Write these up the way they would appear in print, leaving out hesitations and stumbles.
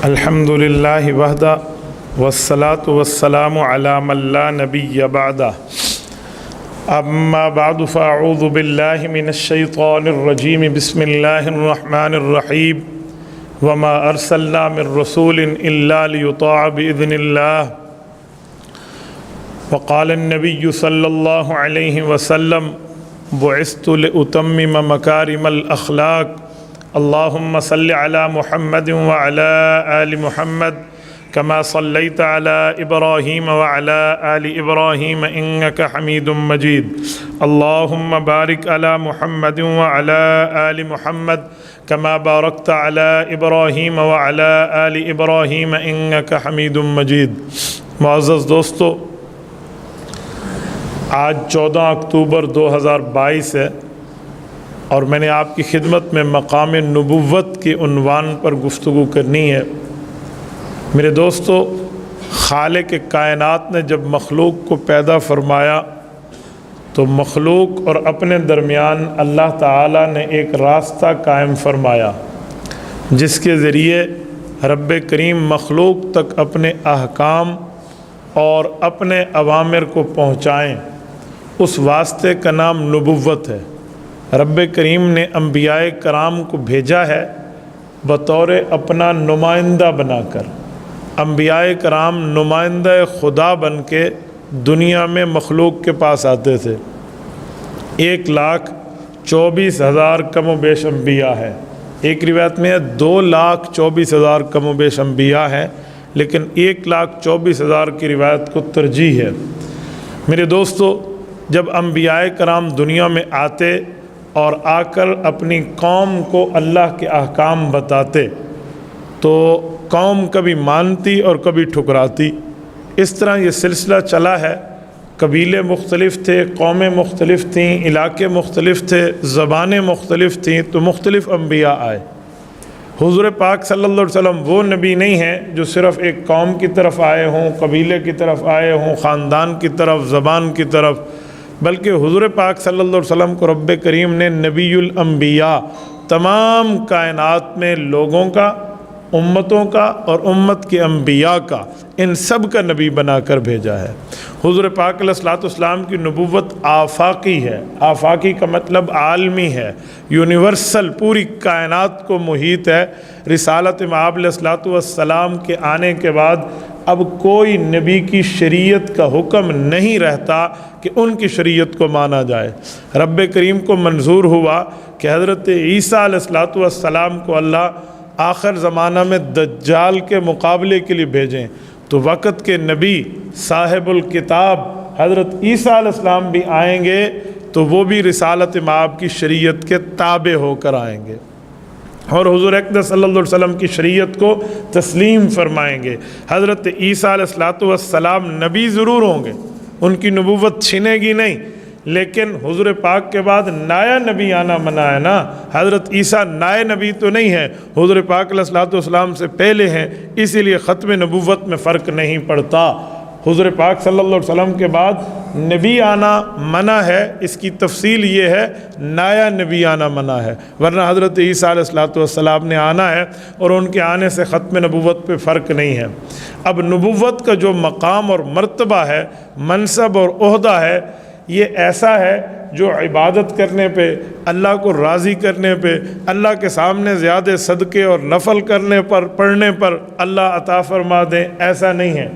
الحمد للہ وحدہ والصلاة والسلام علی من لا نبی بعدہ اما بعد فاعوذ باللہ من الشیطان الرجیم بسم اللہ الرحمن الرحیم وما ارسلنا من رسول الا لیطاع باذن اللہ وقال النبی صلی اللہ علیہ وسلم بعثت لأتمم مکارم الاخلاق اللهم صل على محمد وعلى آل محمد كما صليت على إبراهيم وعلى آل إبراهيم إنك حميد مجيد اللهم بارك على محمد وعلى آل محمد كما باركت على إبراهيم وعلى آل إبراهيم إنك حميد مجيد۔ معزز دوستو، آج 14 اکتوبر 2022 ہے اور میں نے آپ کی خدمت میں مقام نبوت کے عنوان پر گفتگو کرنی ہے۔ میرے دوستو، خالق کائنات نے جب مخلوق کو پیدا فرمایا تو مخلوق اور اپنے درمیان اللہ تعالیٰ نے ایک راستہ قائم فرمایا جس کے ذریعے رب کریم مخلوق تک اپنے احکام اور اپنے اوامر کو پہنچائیں۔ اس واسطے کا نام نبوت ہے۔ رب کریم نے انبیاء کرام کو بھیجا ہے بطور اپنا نمائندہ بنا کر۔ انبیاء کرام نمائندہ خدا بن کے دنیا میں مخلوق کے پاس آتے تھے۔ 1,24,000 کم و بیش انبیاء ہیں۔ ایک روایت میں ہے 2,24,000 کم و بیش انبیاء ہیں، لیکن 1,24,000 کی روایت کو ترجیح ہے۔ میرے دوستو، جب انبیاء کرام دنیا میں آتے اور آ کر اپنی قوم کو اللہ کے احکام بتاتے تو قوم کبھی مانتی اور کبھی ٹھکراتی۔ اس طرح یہ سلسلہ چلا ہے۔ قبیلے مختلف تھے، قومیں مختلف تھیں، علاقے مختلف تھے، زبانیں مختلف تھیں، تو مختلف انبیاء آئے۔ حضور پاک صلی اللہ علیہ وسلم وہ نبی نہیں ہیں جو صرف ایک قوم کی طرف آئے ہوں، قبیلے کی طرف آئے ہوں، خاندان کی طرف، زبان کی طرف، بلکہ حضور پاک صلی اللہ علیہ وسلم کو رب کریم نے نبی الانبیاء، تمام کائنات میں لوگوں کا، امتوں کا اور امت کے انبیاء کا، ان سب کا نبی بنا کر بھیجا ہے۔ حضور پاک علیہ الصلوۃ والسلام کی نبوت آفاقی ہے۔ آفاقی کا مطلب عالمی ہے، یونیورسل، پوری کائنات کو محیط ہے۔ رسالت مآب علیہ الصلوۃ والسلام کے آنے کے بعد اب کوئی نبی کی شریعت کا حکم نہیں رہتا کہ ان کی شریعت کو مانا جائے۔ رب کریم کو منظور ہوا کہ حضرت عیسیٰ علیہ الصلوۃ والسلام کو اللہ آخر زمانہ میں دجال کے مقابلے کے لیے بھیجیں، تو وقت کے نبی صاحب الکتاب حضرت عیسیٰ علیہ السلام بھی آئیں گے تو وہ بھی رسالت مآب کی شریعت کے تابع ہو کر آئیں گے اور حضور اقدس صلی اللہ علیہ وسلم کی شریعت کو تسلیم فرمائیں گے۔ حضرت عیسیٰ علیہ الصلوۃ والسلام نبی ضرور ہوں گے، ان کی نبوت چھنے گی نہیں، لیکن حضور پاک کے بعد نیا نبی آنا منع ہے نا۔ حضرت عیسیٰ نئے نبی تو نہیں ہیں، حضور پاک علیہ الصلوۃ والسلام سے پہلے ہیں، اسی لیے ختم نبوت میں فرق نہیں پڑتا۔ حضور پاک صلی اللہ علیہ وسلم کے بعد نبی آنا منع ہے، اس کی تفصیل یہ ہے نیا نبی آنا منع ہے، ورنہ حضرت عیسیٰ علیہ الصلوۃ والسلام نے آنا ہے اور ان کے آنے سے ختم نبوت پہ فرق نہیں ہے۔ اب نبوت کا جو مقام اور مرتبہ ہے، منصب اور عہدہ ہے، یہ ایسا ہے جو عبادت کرنے پہ، اللہ کو راضی کرنے پہ، اللہ کے سامنے زیادہ صدقے اور نفل کرنے پر، پڑھنے پر اللہ عطا فرما دیں، ایسا نہیں ہے۔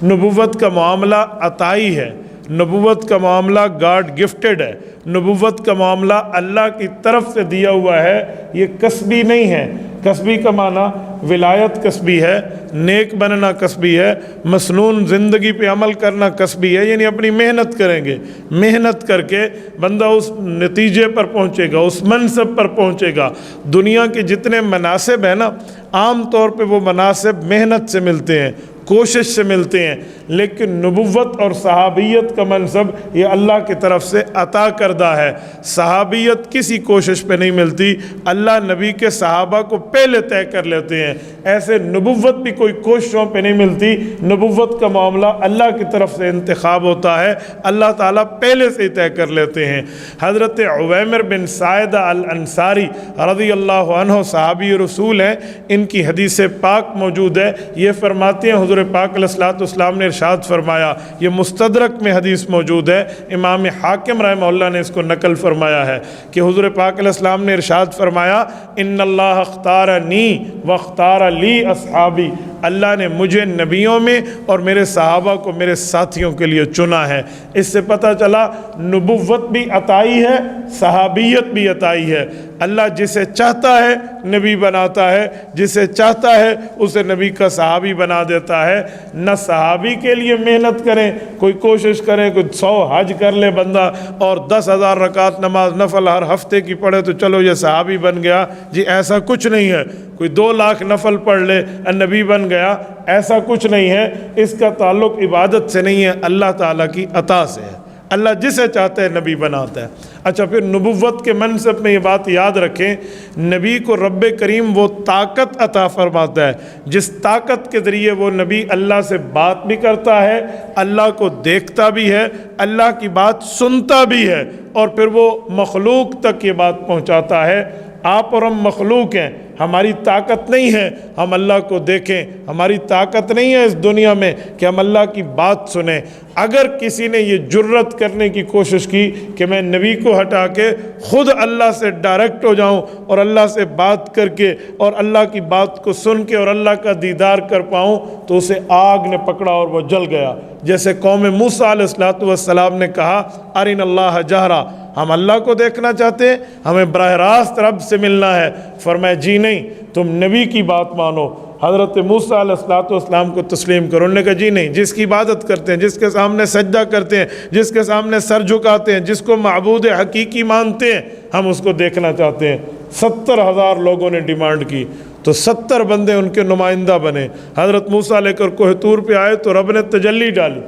نبوت کا معاملہ عطائی ہے، نبوت کا معاملہ گاڈ گفٹڈ ہے، نبوت کا معاملہ اللہ کی طرف سے دیا ہوا ہے، یہ کسبی نہیں ہے۔ کسبی کا معنی ولایت کسبی ہے، نیک بننا کسبی ہے، مسنون زندگی پہ عمل کرنا کسبی ہے، یعنی اپنی محنت کریں گے، محنت کر کے بندہ اس نتیجے پر پہنچے گا، اس منصب پر پہنچے گا۔ دنیا کے جتنے مناصب ہیں نا، عام طور پہ وہ مناصب محنت سے ملتے ہیں۔ کوشش سے ملتے ہیں، لیکن نبوت اور صحابیت کا منصب یہ اللہ کی طرف سے عطا کردہ ہے۔ صحابیت کسی کوشش پہ نہیں ملتی، اللہ نبی کے صحابہ کو پہلے طے کر لیتے ہیں۔ ایسے نبوت بھی کوئی کوششوں پہ نہیں ملتی، نبوت کا معاملہ اللہ کی طرف سے انتخاب ہوتا ہے، اللہ تعالیٰ پہلے سے ہی طے کر لیتے ہیں۔ حضرت عویمر بن سعدہ الانصاری رضی اللہ عنہ صحابی رسول ہیں، ان کی حدیث پاک موجود ہے۔ یہ فرماتے ہیں حضور پاک علیہ الصلوۃ والسلام نے ارشاد فرمایا، یہ مستدرک میں حدیث موجود ہے، امام حاکم رحمہ اللہ نے اس کو نقل فرمایا ہے کہ حضور پاک علیہ السلام نے ارشاد فرمایا، ان اللہ اختارنی واختار لی اصحابی، اللہ نے مجھے نبیوں میں اور میرے صحابہ کو میرے ساتھیوں کے لیے چنا ہے۔ اس سے پتہ چلا نبوت بھی عطائی ہے، صحابیت بھی عطائی ہے۔ اللہ جسے چاہتا ہے نبی بناتا ہے، جسے چاہتا ہے اسے نبی کا صحابی بنا دیتا ہے۔ نہ صحابی کے لیے محنت کریں، کوئی کوشش کریں، کوئی 100 حج کر لے بندہ اور 10,000 رکعت نماز نفل ہر ہفتے کی پڑھے تو چلو یہ صحابی بن گیا، جی ایسا کچھ نہیں ہے۔ کوئی 2 لاکھ نفل پڑھ لے نبی بن گیا، ایسا کچھ نہیں ہے۔ اس کا تعلق عبادت سے نہیں ہے، اللہ تعالیٰ کی عطا سے ہے۔ اللہ جسے چاہتا ہے نبی بناتا ہے۔ اچھا، پھر نبوت کے منصب میں یہ بات یاد رکھیں، نبی کو رب کریم وہ طاقت عطا فرماتا ہے جس طاقت کے ذریعے وہ نبی اللہ سے بات بھی کرتا ہے، اللہ کو دیکھتا بھی ہے، اللہ کی بات سنتا بھی ہے، اور پھر وہ مخلوق تک یہ بات پہنچاتا ہے۔ آپ اور ہم مخلوق ہیں، ہماری طاقت نہیں ہے ہم اللہ کو دیکھیں، ہماری طاقت نہیں ہے اس دنیا میں کہ ہم اللہ کی بات سنیں۔ اگر کسی نے یہ جرت کرنے کی کوشش کی کہ میں نبی کو ہٹا کے خود اللہ سے ڈائریکٹ ہو جاؤں اور اللہ سے بات کر کے اور اللہ کی بات کو سن کے اور اللہ کا دیدار کر پاؤں، تو اسے آگ نے پکڑا اور وہ جل گیا۔ جیسے قوم موسیٰ علیہ السلام نے کہا، ارین اللہ جہرا، ہم اللہ کو دیکھنا چاہتے ہیں، ہمیں براہ راست رب سے ملنا ہے۔ فرمایا جی نہیں، تم نبی کی بات مانو، حضرت موسیٰ علیہ السلام کو تسلیم کرو۔ انہوں نے کہا جی نہیں، جس کی عبادت کرتے ہیں، جس کے سامنے سجدہ کرتے ہیں، جس کے سامنے سر جھکاتے ہیں، جس کو معبود حقیقی مانتے ہیں، ہم اس کو دیکھنا چاہتے ہیں۔ 70,000 لوگوں نے ڈیمانڈ کی تو 70 بندے ان کے نمائندہ بنے۔ حضرت موسیٰ لے کر کوہ طور پہ آئے تو رب نے تجلی ڈالی۔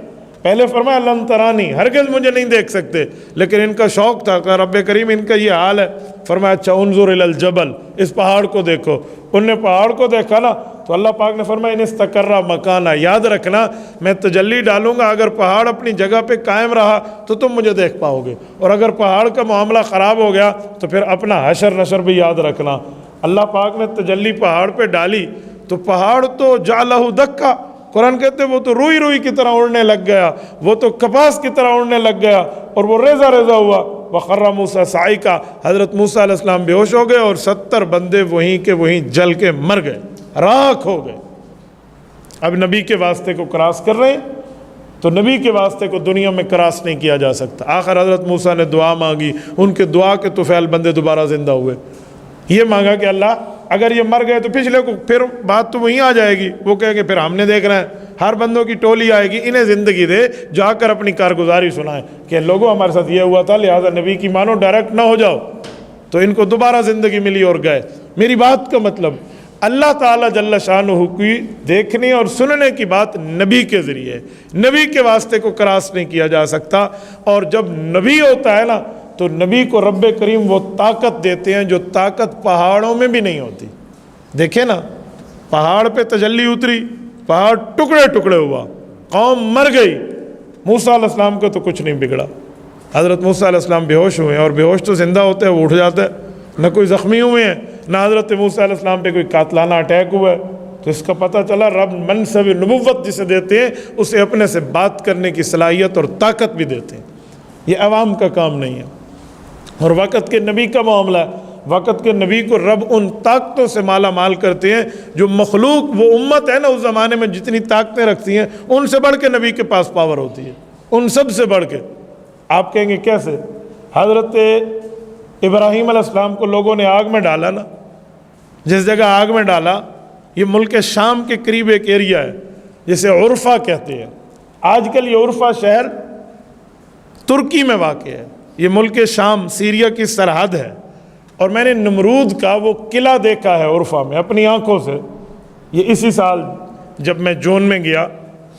پہلے فرمایا لن ترانی، ہرگز مجھے نہیں دیکھ سکتے، لیکن ان کا شوق تھا کہ رب کریم ان کا یہ حال ہے۔ فرمایا اچھا انظر الی الجبل، اس پہاڑ کو دیکھو۔ ان نے پہاڑ کو دیکھا نا تو اللہ پاک نے فرمایا ان استقر مکانا، یاد رکھنا میں تجلی ڈالوں گا، اگر پہاڑ اپنی جگہ پہ قائم رہا تو تم مجھے دیکھ پاؤ گے، اور اگر پہاڑ کا معاملہ خراب ہو گیا تو پھر اپنا حشر نشر بھی یاد رکھنا۔ اللہ پاک نے تجلی پہاڑ پہ ڈالی تو پہاڑ تو جعلہ دکا، قرآن کہتے وہ تو روئی روئی کی طرح اڑنے لگ گیا، وہ تو کپاس کی طرح اڑنے لگ گیا، اور وہ ریزہ ریزہ ہوا۔ وَخَرَّ مُوسَىٰ صَعِقًا، حضرت موسیٰ علیہ السلام بے ہوش ہو گئے اور 70 بندے وہیں کے وہیں جل کے مر گئے، راکھ ہو گئے۔ اب نبی کے واسطے کو کراس کر رہے ہیں تو نبی کے واسطے کو دنیا میں کراس نہیں کیا جا سکتا۔ آخر حضرت موسیٰ نے دعا مانگی، ان کے دعا کے طفیل بندے دوبارہ زندہ ہوئے۔ یہ مانگا کہ اللہ اگر یہ مر گئے تو پچھلے کو پھر بات تو وہیں آ جائے گی، وہ کہیں گے پھر ہم نے دیکھ رہے ہیں، ہر بندوں کی ٹولی آئے گی، انہیں زندگی دے، جا کر اپنی کارگزاری سنائیں کہ لوگوں ہمارے ساتھ یہ ہوا تھا، لہٰذا نبی کی مانو، ڈائریکٹ نہ ہو جاؤ۔ تو ان کو دوبارہ زندگی ملی اور گئے۔ میری بات کا مطلب اللہ تعالیٰ جل شانہ کی دیکھنے اور سننے کی بات نبی کے ذریعے، نبی کے واسطے کو کراس نہیں کیا جا سکتا۔ اور جب نبی ہوتا ہے نا تو نبی کو رب کریم وہ طاقت دیتے ہیں جو طاقت پہاڑوں میں بھی نہیں ہوتی۔ دیکھیں نا، پہاڑ پہ تجلی اتری، پہاڑ ٹکڑے ٹکڑے ہوا، قوم مر گئی، موسیٰ علیہ السلام کو تو کچھ نہیں بگڑا۔ حضرت موسیٰ علیہ السلام بے ہوش ہوئے ہیں، اور بے ہوش تو زندہ ہوتے ہیں، وہ اٹھ جاتے ہیں، نہ کوئی زخمی ہوئے ہیں، نہ حضرت موسیٰ علیہ السلام پہ کوئی قاتلانہ اٹیک ہوا ہے۔ تو اس کا پتہ چلا رب منصب نبوت جسے دیتے ہیں اسے اپنے سے بات کرنے کی صلاحیت اور طاقت بھی دیتے ہیں، یہ عوام کا کام نہیں ہے۔ اور وقت کے نبی کا معاملہ ہے، وقت کے نبی کو رب ان طاقتوں سے مالا مال کرتے ہیں جو مخلوق، وہ امت ہے نا اس زمانے میں جتنی طاقتیں رکھتی ہیں، ان سے بڑھ کے نبی کے پاس پاور ہوتی ہے، ان سب سے بڑھ کے۔ آپ کہیں گے کیسے؟ حضرت ابراہیم علیہ السلام کو لوگوں نے آگ میں ڈالا نا، جس جگہ آگ میں ڈالا، یہ ملک شام کے قریب ایک ایریا ہے جسے عرفہ کہتے ہیں۔ آج کل یہ عرفہ شہر ترکی میں واقع ہے، یہ ملک شام سیریا کی سرحد ہے۔ اور میں نے نمرود کا وہ قلعہ دیکھا ہے عرفہ میں اپنی آنکھوں سے، یہ اسی سال جب میں جون میں گیا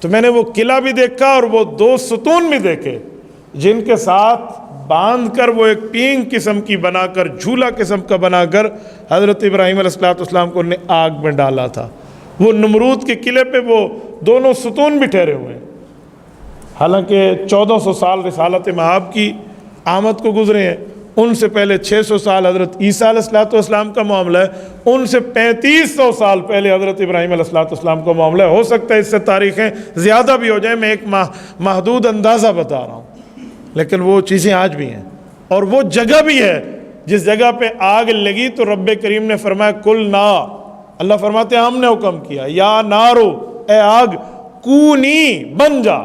تو میں نے وہ قلعہ بھی دیکھا اور وہ 2 ستون بھی دیکھے جن کے ساتھ باندھ کر وہ ایک پینگ قسم کی بنا کر، جھولا قسم کا بنا کر حضرت ابراہیم علیہ السلام کو نے آگ میں ڈالا تھا۔ وہ نمرود کے قلعے پہ وہ دونوں ستون بھی ٹھہرے ہوئے ہیں۔ حالانکہ 1400 سال رسالت مآب کی آمد کو گزرے ہیں، ان سے پہلے 600 سال حضرت عیسیٰ علیہ السلام کا معاملہ ہے، ان سے 3500 سال پہلے حضرت ابراہیم علیہ السلام کا معاملہ ہے۔ ہو سکتا ہے اس سے تاریخیں زیادہ بھی ہو جائیں، میں ایک محدود اندازہ بتا رہا ہوں، لیکن وہ چیزیں آج بھی ہیں۔ اور وہ جگہ بھی ہے جس جگہ پہ آگ لگی تو رب کریم نے فرمایا کل نا، اللہ فرماتے ہیں ہم نے حکم کیا، یا نارو، اے آگ، کونی، بن جا،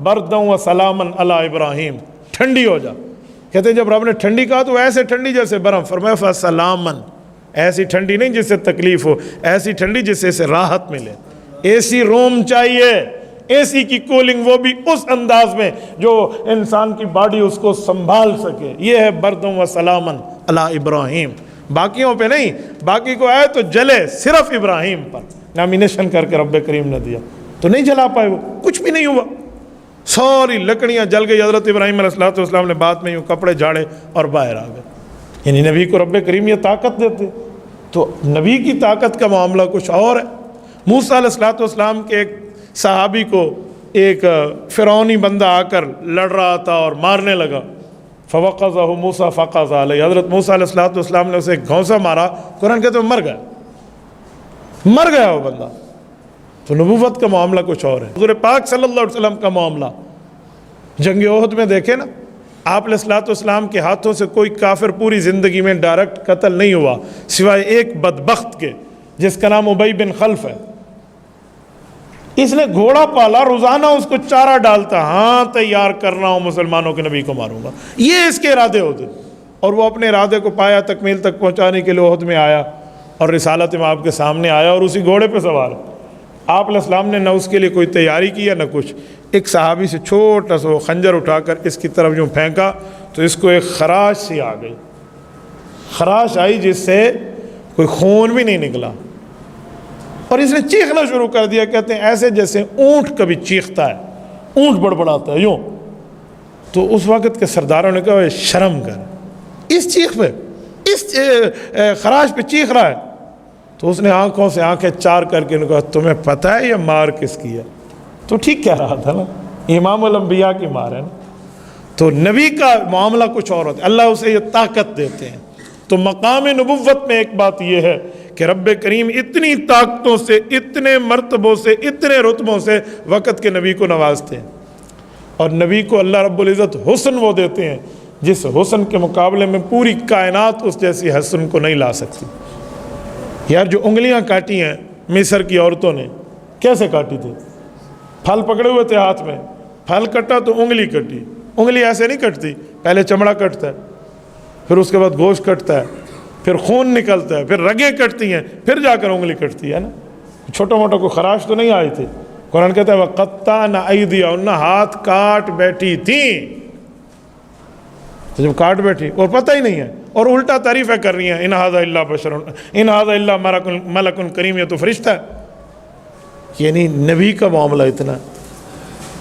بردوں و سلامن علی ابراہیم، ٹھنڈی ہو جا۔ کہتے ہیں جب رب نے ٹھنڈی کہا تو ایسے ٹھنڈی جیسے برف، فرمایا فسلامن، ایسی ٹھنڈی نہیں جس سے تکلیف ہو، ایسی ٹھنڈی جس سے راحت ملے۔ اے سی روم چاہیے، اے سی کی کولنگ، وہ بھی اس انداز میں جو انسان کی باڈی اس کو سنبھال سکے۔ یہ ہے بردوں و سلامن علی ابراہیم، باقیوں پہ نہیں، باقی کو آئے تو جلے، صرف ابراہیم پر نامینیشن کر کے رب کریم نے دیا تو نہیں جلا پائے، وہ کچھ بھی نہیں ہوا، ساری لکڑیاں جل گئی۔ حضرت ابراہیم علیہ السلام نے بعد میں یوں کپڑے جھاڑے اور باہر آ گئے۔ یعنی نبی کو رب کریم یہ طاقت دیتے، تو نبی کی طاقت کا معاملہ کچھ اور ہے۔ موسیٰ علیہ السلام کے ایک صحابی کو ایک فرعونی بندہ آ کر لڑ رہا تھا اور مارنے لگا، فوقظہ موسیٰ فقض علیہ، حضرت موسیٰ علیہ السلام نے اسے ایک گھونسا مارا، قرآن کہتے ہیں مر گیا وہ بندہ۔ تو نبوت کا معاملہ کچھ اور ہے۔ حضور پاک صلی اللہ علیہ وسلم کا معاملہ جنگ احد میں دیکھیں نا، آپ علیہ السلام کے ہاتھوں سے کوئی کافر پوری زندگی میں ڈائریکٹ قتل نہیں ہوا سوائے ایک بدبخت کے جس کا نام ابی بن خلف ہے۔ اس نے گھوڑا پالا، روزانہ اس کو چارہ ڈالتا، ہاں تیار کر رہا ہوں مسلمانوں کے نبی کو ماروں گا، یہ اس کے ارادے ہوتے، اور وہ اپنے ارادے کو پایا، تکمیل تک پہنچانے کے لیے احد میں آیا اور رسالت مآب کے سامنے آیا اور اسی گھوڑے پہ سوار۔ آپ علیہ السلام نے نہ اس کے لیے کوئی تیاری کی نہ کچھ، ایک صحابی سے چھوٹا سا خنجر اٹھا کر اس کی طرف یوں پھینکا تو اس کو ایک خراش سی آ گئی، خراش آئی جس سے کوئی خون بھی نہیں نکلا، اور اس نے چیخنا شروع کر دیا۔ کہتے ہیں ایسے جیسے اونٹ کبھی چیختا ہے، اونٹ بڑبڑاتا ہے یوں۔ تو اس وقت کے سرداروں نے کہا شرم کر، اس چیخ پہ، اس خراش پہ چیخ رہا ہے۔ تو اس نے آنکھوں سے آنکھیں چار کر کے کہا تمہیں پتہ ہے یہ مار کس کی ہے؟ تو ٹھیک کہہ رہا تھا نا، امام الانبیاء کی مار ہے نا۔ تو نبی کا معاملہ کچھ اور ہوتا ہے، اللہ اسے یہ طاقت دیتے ہیں۔ تو مقام نبوت میں ایک بات یہ ہے کہ رب کریم اتنی طاقتوں سے، اتنے مرتبوں سے، اتنے رتبوں سے وقت کے نبی کو نوازتے ہیں، اور نبی کو اللہ رب العزت حسن وہ دیتے ہیں جس حسن کے مقابلے میں پوری کائنات اس جیسی حسن کو نہیں لا سکتی۔ یار جو انگلیاں کاٹی ہیں مصر کی عورتوں نے، کیسے کاٹی تھی؟ پھل پکڑے ہوئے تھے ہاتھ میں، پھل کٹا تو انگلی کٹی۔ انگلی ایسے نہیں کٹتی، پہلے چمڑا کٹتا ہے، پھر اس کے بعد گوشت کٹتا ہے، پھر خون نکلتا ہے، پھر رگیں کٹتی ہیں، پھر جا کر انگلی کٹتی ہے نا۔ چھوٹا موٹا کوئی خراش تو نہیں آئی تھی۔ قرآن کہتا ہے وَقَطَّعْنَ أَيْدِيَهُنَّ، ہاتھ کاٹ بیٹھی تھیں۔ تو جب کاٹ بیٹھی اور پتہ ہی نہیں ہے، اور الٹا تعریفیں کر رہی ہیں، ان ھذا الا بشر، ان ھذا الا ملک کریم، یہ تو فرشتہ ہے۔ یعنی نبی کا معاملہ اتنا ہے۔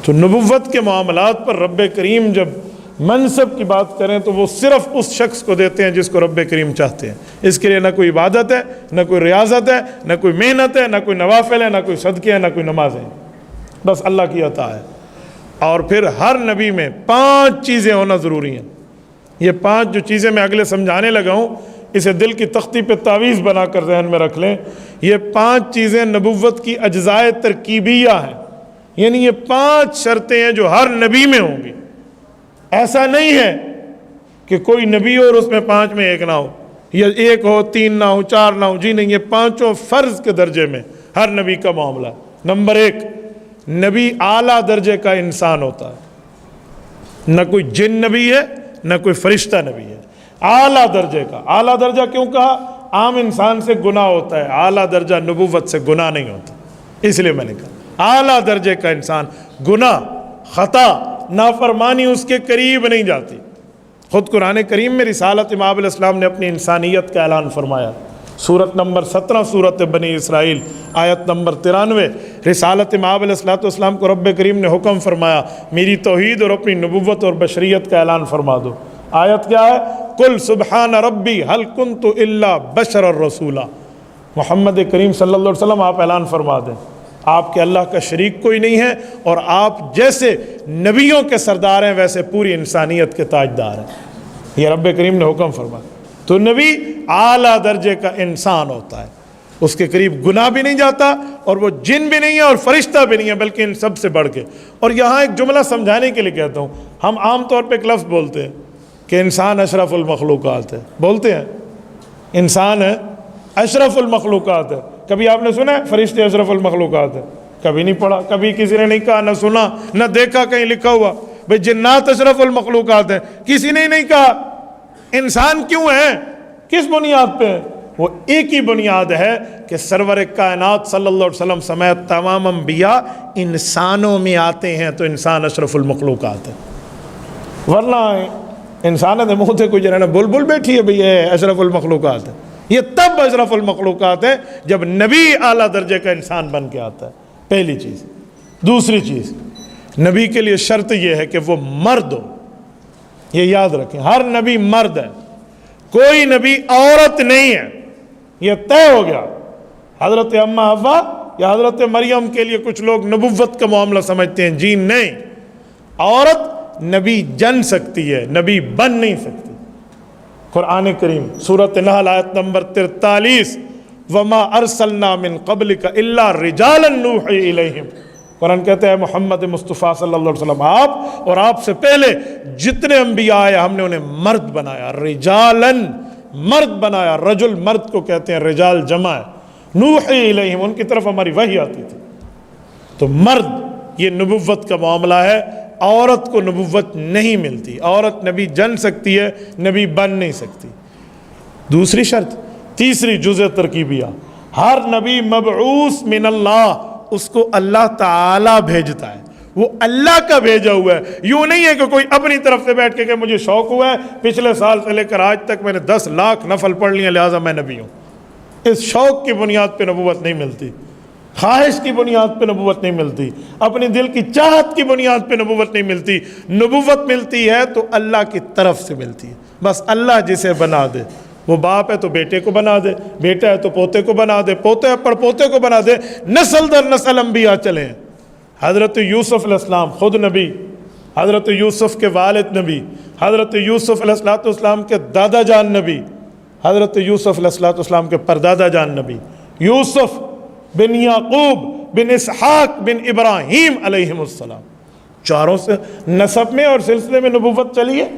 تو نبوت کے معاملات پر رب کریم جب منصب کی بات کریں تو وہ صرف اس شخص کو دیتے ہیں جس کو رب کریم چاہتے ہیں۔ اس کے لیے نہ کوئی عبادت ہے، نہ کوئی ریاضت ہے، نہ کوئی محنت ہے، نہ کوئی نوافل ہے، نہ کوئی صدقے ہیں، نہ کوئی نمازیں، بس اللہ کی عطا ہے۔ اور پھر ہر نبی میں 5 چیزیں ہونا ضروری ہیں۔ یہ 5 جو چیزیں میں اگلے سمجھانے لگا ہوں، اسے دل کی تختی پہ تعویذ بنا کر ذہن میں رکھ لیں۔ یہ 5 چیزیں نبوت کی اجزائے ترکیبیہ ہیں، یعنی یہ 5 شرطیں ہیں جو ہر نبی میں ہوں گی۔ ایسا نہیں ہے کہ کوئی نبی ہو اور اس میں 5 میں ایک نہ ہو، یا 1 ہو 3 نہ ہو 4 نہ ہو، جی نہیں، یہ 5 فرض کے درجے میں ہر نبی کا معاملہ ہے۔ نمبر 1، نبی اعلیٰ درجے کا انسان ہوتا ہے، نہ کوئی جن نبی ہے نہ کوئی فرشتہ نبی ہے، اعلیٰ درجے کا۔ اعلیٰ درجہ کیوں کہا؟ عام انسان سے گناہ ہوتا ہے، اعلیٰ درجہ نبوت سے گناہ نہیں ہوتا، اس لیے میں نے کہا اعلیٰ درجے کا انسان، گناہ، خطا، نافرمانی اس کے قریب نہیں جاتی۔ خود قرآن کریم میں رسالت مآب علیہ السلام نے اپنی انسانیت کا اعلان فرمایا، سورت نمبر 17 سورت بنی اسرائیل آیت نمبر 93، رسالت مآب علیہ الصلوۃ والسلام کو رب کریم نے حکم فرمایا میری توحید اور اپنی نبوت اور بشریت کا اعلان فرما دو۔ آیت کیا ہے؟ قل سبحان ربی هل کنت الا بشرا رسولا۔ محمد کریم صلی اللہ علیہ وسلم آپ اعلان فرما دیں آپ کے اللہ کا شریک کوئی نہیں ہے، اور آپ جیسے نبیوں کے سردار ہیں ویسے پوری انسانیت کے تاجدار ہیں۔ یہ رب کریم نے حکم فرمایا۔ تو نبی اعلیٰ درجے کا انسان ہوتا ہے، اس کے قریب گناہ بھی نہیں جاتا، اور وہ جن بھی نہیں ہے اور فرشتہ بھی نہیں ہے، بلکہ ان سب سے بڑھ کے۔ اور یہاں ایک جملہ سمجھانے کے لیے کہتا ہوں، ہم عام طور پہ ایک لفظ بولتے ہیں کہ انسان اشرف المخلوقات ہے، بولتے ہیں انسان ہے اشرف المخلوقات ہے۔ کبھی آپ نے سنا ہے فرشتے اشرف المخلوقات ہے؟ کبھی نہیں پڑھا، کبھی کسی نے نہیں کہا، نہ سنا نہ دیکھا کہیں لکھا ہوا بھئی جنات اشرف المخلوقات ہیں، کسی نے نہیں کہا۔ انسان کیوں ہیں؟ کس بنیاد پہ ہیں؟ وہ ایک ہی بنیاد ہے کہ سرور کائنات صلی اللہ علیہ وسلم سمیت تمام انبیاء انسانوں میں آتے ہیں، تو انسان اشرف المخلوقات ہے۔ ورنہ انسان نے منہ سے کوئی جنہاں بلبل بیٹھی ہے بھئی یہ اشرف المخلوقات ہے۔ یہ تب اشرف المخلوقات ہے جب نبی اعلیٰ درجے کا انسان بن کے آتا ہے، پہلی چیز۔ دوسری چیز، نبی کے لیے شرط یہ ہے کہ وہ مرد ہو، یہ یاد رکھیں، ہر نبی مرد ہے، کوئی نبی عورت نہیں ہے، یہ طے ہو گیا۔ حضرت اماں حوا یا حضرت مریم کے لیے کچھ لوگ نبوت کا معاملہ سمجھتے ہیں، جی نہیں، عورت نبی جن سکتی ہے، نبی بن نہیں سکتی۔ قرآن کریم سورۃ نحل آیت نمبر 43، وما ارسلنا من قبلک الا رجالا نوحی الیہم۔ قرآن کہتے ہیں محمد مصطفیٰ صلی اللہ علیہ وسلم، آپ اور آپ سے پہلے جتنے انبیاء آئے ہم نے انہیں مرد بنایا، رجالن، مرد بنایا۔ رجل مرد کو کہتے ہیں، رجال جمع ہے۔ نوحی الیہم، ان کی طرف ہماری وحی آتی تھی۔ تو مرد، یہ نبوت کا معاملہ ہے، عورت کو نبوت نہیں ملتی، عورت نبی جن سکتی ہے، نبی بن نہیں سکتی۔ دوسری شرط، تیسری جزء ترکیبیہ، ہر نبی مبعوث من اللہ، اس کو اللہ تعالیٰ بھیجتا ہے، وہ اللہ کا بھیجا ہوا ہے۔ یوں نہیں ہے کہ کوئی اپنی طرف سے بیٹھ کے کہ مجھے شوق ہوا ہے، پچھلے سال سے لے کر آج تک میں نے 10 لاکھ نفل پڑھ لیے لہٰذا میں نبی ہوں۔ اس شوق کی بنیاد پہ نبوت نہیں ملتی، خواہش کی بنیاد پہ نبوت نہیں ملتی، اپنی دل کی چاہت کی بنیاد پہ نبوت نہیں ملتی۔ نبوت ملتی ہے تو اللہ کی طرف سے ملتی ہے، بس اللہ جسے بنا دے، وہ باپ ہے تو بیٹے کو بنا دے، بیٹا ہے تو پوتے کو بنا دے، پوتے پر پوتے کو بنا دے، نسل در نسل انبیاء چلے ہیں۔ حضرت یوسف علیہ السلام خود نبی، حضرت یوسف کے والد نبی، حضرت یوسف علیہ السلام کے دادا جان نبی، حضرت یوسف علیہ السلام کے پردادا جان نبی، یوسف بن یعقوب بن اسحاق بن ابراہیم علیہم السلام، چاروں سے نسب میں اور سلسلے میں نبوت چلی ہے،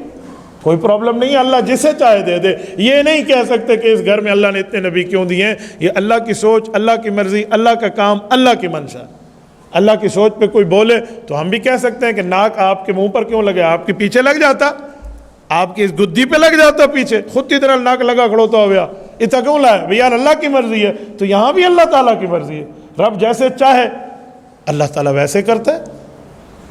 کوئی پرابلم نہیں ہے، اللہ جسے چاہے دے دے۔ یہ نہیں کہہ سکتے کہ اس گھر میں اللہ نے اتنے نبی کیوں دیے ہیں، یہ اللہ کی سوچ، اللہ کی مرضی، اللہ کا کام، اللہ کی منشا۔ اللہ کی سوچ پہ کوئی بولے تو ہم بھی کہہ سکتے ہیں کہ ناک آپ کے منہ پر کیوں لگے، آپ کے پیچھے لگ جاتا، آپ کی اس گدی پہ لگ جاتا پیچھے، خود کی طرح ناک لگا کھڑوتا ہو گیا، اتنا کیوں لائے بھئی یار اللہ کی مرضی ہے، تو یہاں بھی اللہ تعالیٰ کی مرضی ہے، رب جیسے چاہے اللہ تعالیٰ ویسے کرتا ہے۔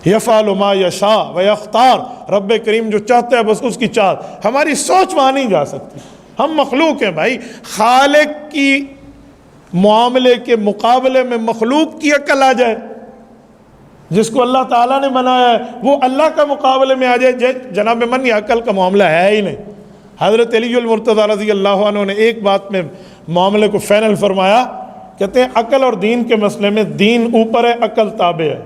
یفعل ما یشاء ویختار، رب کریم جو چاہتا ہے بس اس کی چاہت، ہماری سوچ وہاں نہیں جا سکتی، ہم مخلوق ہیں بھائی۔ خالق کی معاملے کے مقابلے میں مخلوق کی عقل آ جائے، جس کو اللہ تعالیٰ نے بنایا ہے وہ اللہ کا مقابلے میں آ جائے، جناب من یہ عقل کا معاملہ ہے ہی نہیں۔ حضرت علی المرتضیٰ رضی اللہ عنہ نے ایک بات میں معاملے کو فائنل فرمایا، کہتے ہیں عقل اور دین کے مسئلے میں دین اوپر ہے، عقل تابع ہے۔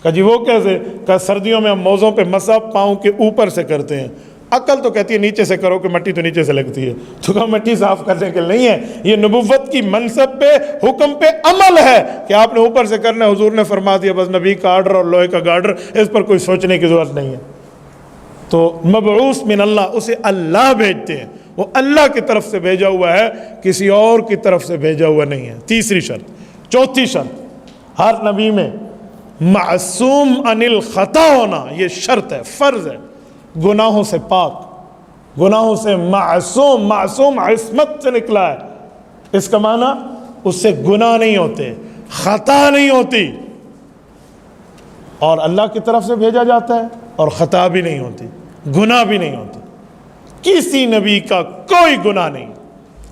کہ جی وہ کیسے؟ کہ سردیوں میں ہم موزوں پہ مسح پاؤں کے اوپر سے کرتے ہیں، عقل تو کہتی ہے نیچے سے کرو کہ مٹی تو نیچے سے لگتی ہے، تو کہ مٹی صاف کرنے کے نہیں ہے۔ یہ نبوت کی منصب پہ، حکم پہ عمل ہے کہ آپ نے اوپر سے کرنا ہے، حضور نے فرما دیا، بس نبی کا آرڈر اور لوہے کا گارڈر، اس پر کوئی سوچنے کی ضرورت نہیں ہے۔ تو مبعوث من اللہ، اسے اللہ بھیجتے ہیں، وہ اللہ کی طرف سے بھیجا ہوا ہے، کسی اور کی طرف سے بھیجا ہوا نہیں ہے۔ تیسری شرط۔ چوتھی شرط، ہر نبی میں معصوم عن الخطا ہونا، یہ شرط ہے، فرض ہے، گناہوں سے پاک، گناہوں سے معصوم، معصوم عصمت سے نکلا ہے، اس کا معنی اس سے گناہ نہیں ہوتے، خطا نہیں ہوتی، اور اللہ کی طرف سے بھیجا جاتا ہے اور خطا بھی نہیں ہوتی، گناہ بھی نہیں ہوتی، کسی نبی کا کوئی گناہ نہیں۔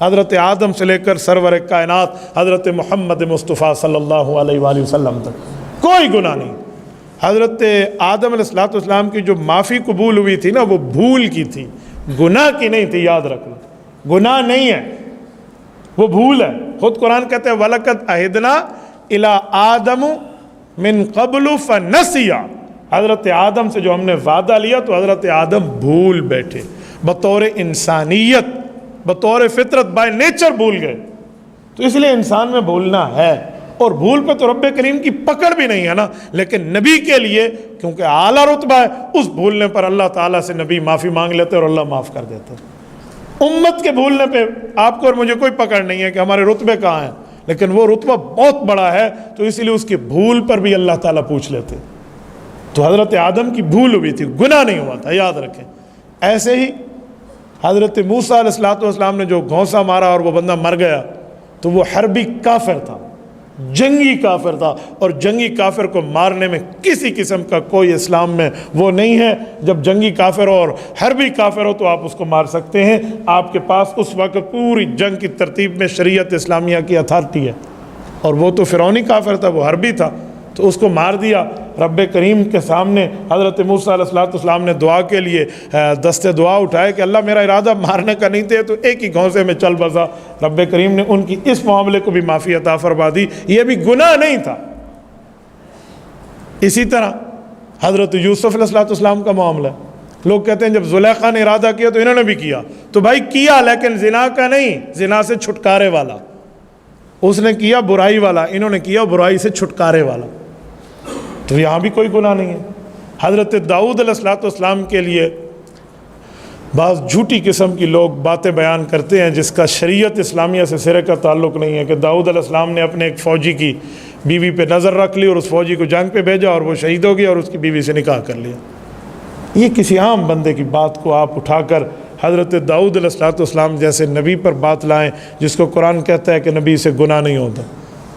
حضرت آدم سے لے کر سرور کائنات حضرت محمد مصطفیٰ صلی اللہ علیہ وآلہ وسلم تک کوئی گناہ نہیں۔ حضرت آدم علیہ السلام کی جو معافی قبول ہوئی تھی نا، وہ بھول کی تھی، گناہ کی نہیں تھی، یاد رکھنا، گناہ نہیں ہے، وہ بھول ہے۔ خود قرآن کہتے ہیں وَلَقَدْ عَهِدْنَا إِلَىٰ آدَمُ مِن قَبْلُ فَنَسِيَ، حضرت آدم سے جو ہم نے وعدہ لیا تو حضرت آدم بھول بیٹھے، بطور انسانیت، بطور فطرت، بائی نیچر بھول گئے۔ تو اس لیے انسان میں بھولنا ہے، اور بھول پہ تو رب کریم کی پکڑ بھی نہیں ہے نا، لیکن نبی کے لیے کیونکہ اعلیٰ رتبہ ہے، اس بھولنے پر اللہ تعالیٰ سے نبی معافی مانگ لیتے اور اللہ معاف کر دیتے۔ امت کے بھولنے پہ آپ کو اور مجھے کوئی پکڑ نہیں ہے کہ ہمارے رتبے کہاں ہیں، لیکن وہ رتبہ بہت بڑا ہے، تو اس لیے اس کی بھول پر بھی اللہ تعالیٰ پوچھ لیتے۔ تو حضرت آدم کی بھول ہوئی تھی، گناہ نہیں ہوا تھا، یاد رکھیں۔ ایسے ہی حضرت موسیٰ علیہ السلام نے جو گھونسا مارا اور وہ بندہ مر گیا، تو وہ حربی کافر تھا، جنگی کافر تھا، اور جنگی کافر کو مارنے میں کسی قسم کا کوئی اسلام میں وہ نہیں ہے۔ جب جنگی کافر ہو اور حربی کافر ہو تو آپ اس کو مار سکتے ہیں، آپ کے پاس اس وقت پوری جنگ کی ترتیب میں شریعت اسلامیہ کی اتھارٹی ہے، اور وہ تو فرعونی کافر تھا، وہ حربی تھا، تو اس کو مار دیا۔ رب کریم کے سامنے حضرت موسیٰ علیہ السلام نے دعا کے لیے دستے دعا اٹھائے کہ اللہ میرا ارادہ مارنے کا نہیں تھے، تو ایک ہی گھونسے میں چل بسا۔ رب کریم نے ان کی اس معاملے کو بھی معافی عطا فرما دی، یہ بھی گناہ نہیں تھا۔ اسی طرح حضرت یوسف علیہ السلام کا معاملہ ہے، لوگ کہتے ہیں جب زلیخا نے ارادہ کیا تو انہوں نے بھی کیا، تو بھائی کیا، لیکن زنا کا نہیں، زنا سے چھٹکارے والا۔ اس نے کیا برائی والا، انہوں نے کیا برائی سے چھٹکارے والا، تو یہاں بھی کوئی گناہ نہیں ہے۔ حضرت داؤد علیہ السلام کے لیے بعض جھوٹی قسم کی لوگ باتیں بیان کرتے ہیں جس کا شریعت اسلامیہ سے سرے کا تعلق نہیں ہے، کہ داؤد علیہ السلام نے اپنے ایک فوجی کی بیوی پہ نظر رکھ لی اور اس فوجی کو جنگ پہ بھیجا اور وہ شہید ہو گیا اور اس کی بیوی سے نکاح کر لیا۔ یہ کسی عام بندے کی بات کو آپ اٹھا کر حضرت داؤد علیہ السلام جیسے نبی پر بات لائیں جس کو قرآن کہتا ہے کہ نبی سے گناہ نہیں ہوتا۔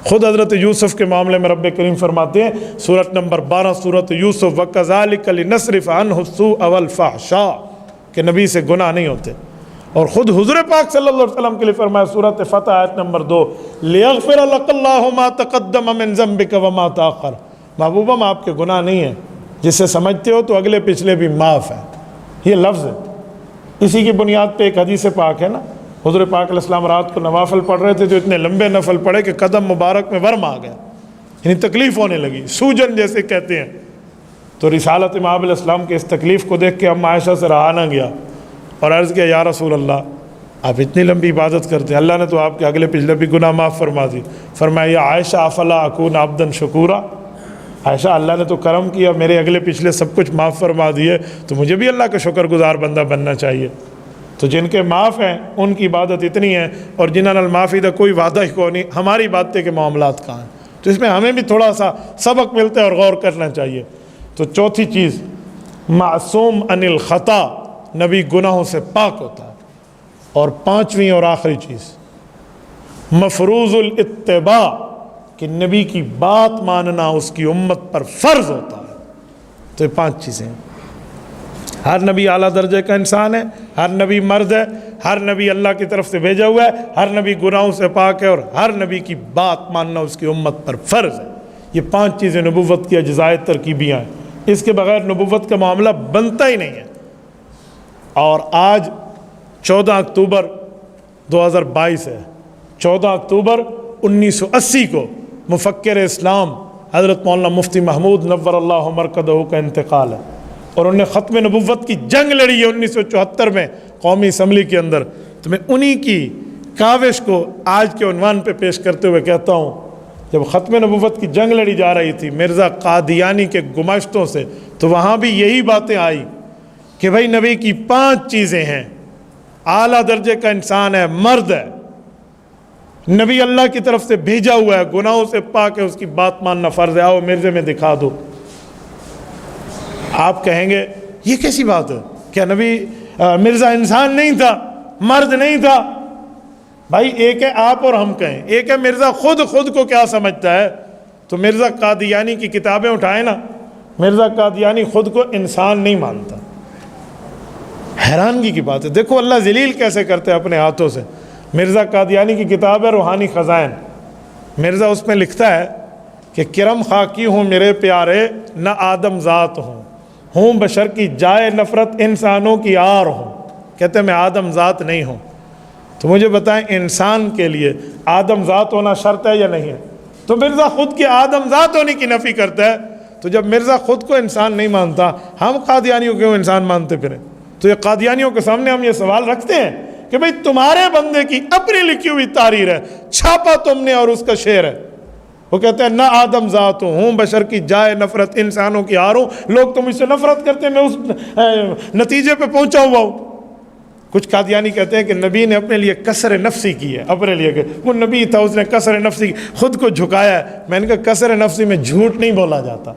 خود حضرت یوسف کے معاملے میں رب کریم فرماتے ہیں سورۃ نمبر 12 سورۃ یوسف وَكَذَلِكَ لِنَصْرِفَ عَنْهُ السُّوءَ وَالْفَحْشَاءَ، کہ نبی سے گناہ نہیں ہوتے۔ اور خود حضور پاک صلی اللہ علیہ وسلم کے لیے فرمایا سورۃ فتح آیت نمبر 2 لِيَغْفِرَ لَكَ اللَّهُ مَا تَقَدَّمَ مِن ذَنبِكَ وَمَا تَأَخَّرَ، محبوبہ ہم آپ کے گناہ نہیں ہیں، جسے سمجھتے ہو تو اگلے پچھلے بھی معاف ہیں۔ یہ لفظ ہے، اسی کی بنیاد پہ ایک حدیث پاک ہے نا، حضور پاک علیہ السلام رات کو نوافل پڑھ رہے تھے تو اتنے لمبے نفل پڑھے کہ قدم مبارک میں ورم آ گیا، یعنی تکلیف ہونے لگی، سوجن جیسے کہتے ہیں۔ تو رسالت مآب علیہ السلام کے اس تکلیف کو دیکھ کے ہم عائشہ سے رہا نہ گیا اور عرض کیا یا رسول اللہ آپ اتنی لمبی عبادت کرتے ہیں، اللہ نے تو آپ کے اگلے پچھلے بھی گناہ معاف فرما دی۔ فرمایا یا عائشہ افلا اکون عبدا شکورا، عائشہ اللہ نے تو کرم کیا، میرے اگلے پچھلے سب کچھ معاف فرما دیے، تو مجھے بھی اللہ کا شکر گزار بندہ بننا چاہیے۔ تو جن کے معاف ہیں ان کی عبادت اتنی ہے، اور جنہاں نال معافی دا کوئی وعدہ ہی کو نہیں، ہماری عبادتیں کے معاملات کہاں ہیں؟ تو اس میں ہمیں بھی تھوڑا سا سبق ملتا ہے اور غور کرنا چاہیے۔ تو چوتھی چیز معصوم عن الخطا، نبی گناہوں سے پاک ہوتا ہے۔ اور پانچویں اور آخری چیز مفروض الاتباع، کہ نبی کی بات ماننا اس کی امت پر فرض ہوتا ہے۔ تو یہ 5 چیزیں ہیں۔ ہر نبی اعلیٰ درجے کا انسان ہے، ہر نبی مرد ہے، ہر نبی اللہ کی طرف سے بھیجا ہوا ہے، ہر نبی گناہوں سے پاک ہے، اور ہر نبی کی بات ماننا اس کی امت پر فرض ہے۔ یہ 5 چیزیں نبوت کی اجزائے ترکیبیاں ہیں، اس کے بغیر نبوت کا معاملہ بنتا ہی نہیں ہے۔ اور آج 14 اکتوبر 2022 ہے، 14 اکتوبر 1980 کو مفکر اسلام حضرت مولانا مفتی محمود نور اللہ مرکزہ کا انتقال ہے، اور انہوں نے ختم نبوت کی جنگ لڑی ہے 1974 میں قومی اسمبلی کے اندر۔ تو میں انہی کی کاوش کو آج کے عنوان پہ پیش کرتے ہوئے کہتا ہوں، جب ختم نبوت کی جنگ لڑی جا رہی تھی مرزا قادیانی کے گماشتوں سے، تو وہاں بھی یہی باتیں آئی کہ بھائی نبی کی 5 چیزیں ہیں، اعلیٰ درجے کا انسان ہے، مرد ہے، نبی اللہ کی طرف سے بھیجا ہوا ہے، گناہوں سے پاک ہے، اس کی بات ماننا فرض ہے، آؤ مرزے میں دکھا دو۔ آپ کہیں گے یہ کیسی بات ہے، کیا نبی مرزا انسان نہیں تھا، مرد نہیں تھا؟ بھائی ایک ہے آپ اور ہم کہیں، ایک ہے مرزا خود کو کیا سمجھتا ہے۔ تو مرزا قادیانی کی کتابیں اٹھائیں نا، مرزا قادیانی خود کو انسان نہیں مانتا۔ حیرانگی کی بات ہے، دیکھو اللہ ذلیل کیسے کرتے ہیں اپنے ہاتھوں سے۔ مرزا قادیانی کی کتاب ہے روحانی خزائن. مرزا اس میں لکھتا ہے کہ کرم خاکی ہوں میرے پیارے نہ آدم ذات ہوں بشر کی جائے نفرت انسانوں کی آر ہوں. کہتے ہیں میں آدم ذات نہیں ہوں. تو مجھے بتائیں انسان کے لیے آدم ذات ہونا شرط ہے یا نہیں ہے؟ تو مرزا خود کی آدم ذات ہونے کی نفی کرتا ہے. تو جب مرزا خود کو انسان نہیں مانتا، ہم قادیانیوں کیوں انسان مانتے پھریں؟ تو یہ قادیانیوں کے سامنے ہم یہ سوال رکھتے ہیں کہ بھئی تمہارے بندے کی اپنی لکھی ہوئی تحریر ہے، چھاپا تم نے اور اس کا شعر ہے. وہ کہتے ہیں نہ آدم ذات ہوں بشر کی جائے نفرت انسانوں کی آر ہوں. لوگ تم اس سے نفرت کرتے ہیں، میں اس نتیجے پہ پہنچا ہوا ہوں. کچھ قادیانی کہتے ہیں کہ نبی نے اپنے لیے کسر نفسی کی ہے، اپنے لیے کہ وہ نبی تھا اس نے کسر نفسی خود کو جھکایا ہے. میں نے کہا کسر نفسی میں جھوٹ نہیں بولا جاتا،